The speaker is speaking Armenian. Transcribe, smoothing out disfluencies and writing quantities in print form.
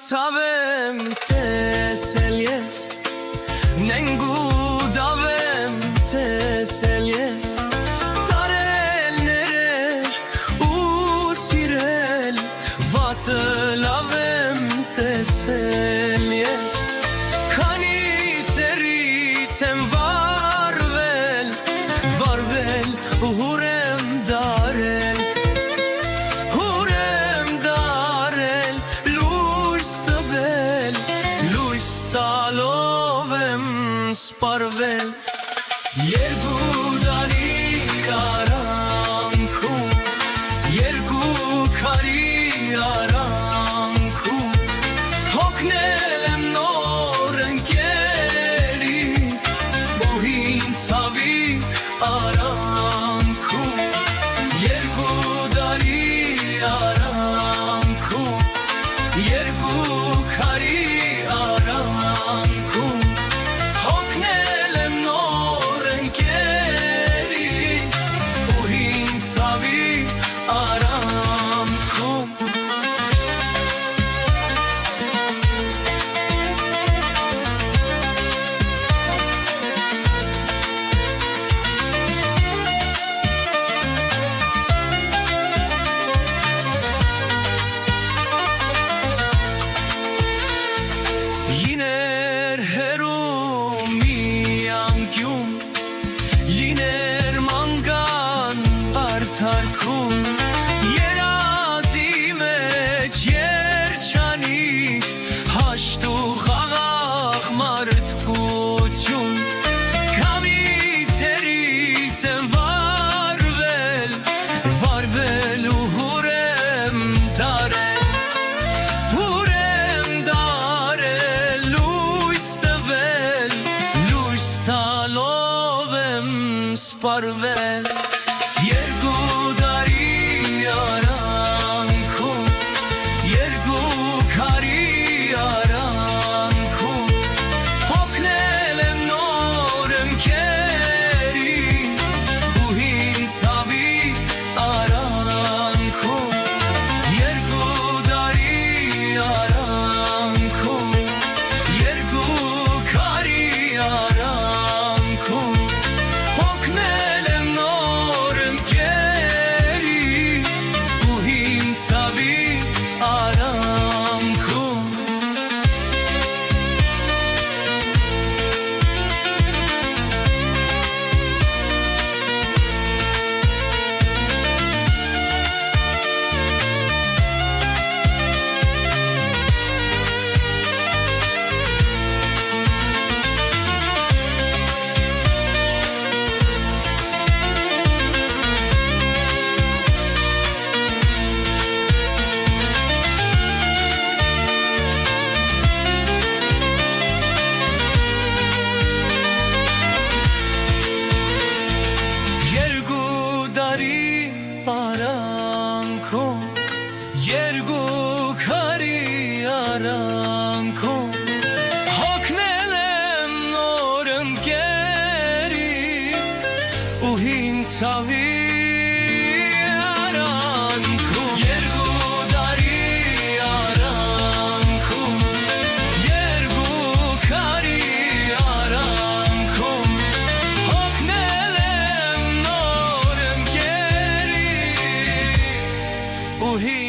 ցավեմ տեսել ես նենգու դավեմ տեսել ես տարել ներեր ու սիրել վատը լավեմ տեսել ես քանի ծերից եմ վարվել ու հուրեմ դարել լույս տալով եմ սպարվել երկու դարի արանքում երկու քարի արանքում հոգնել եմ նոր ընկերի բոհին ցավի արանքում երկու դարի արանքում երկու քարի արանքում հոգնել եմ նոր ընկերի բոհին ցավի արանքում Լիներ հերու մի անկյուն լիներ մանգան արդարքում երազի մեջ երջանիկ հաշտ ու խաղաղ մարդկություն քամի ծերից եմ վարվել ու հուրեմ դարել սպարվել երկու դարի արանքում երկու քարի արանքում հոգնել եմ նոր ընկերի բոհին ցավի արանքում երկու դարի արանքում երկու քարի արանքում հոգնել եմ նոր ընկերի բոհին ցավի արանքում արանքում երկու քարի արանքում հոգնել եմ նոր ընկերի բոհին ցավի արանքում երկու դարի արանքում երկու քարի արանքում հոգնել եմ նոր ընկերի He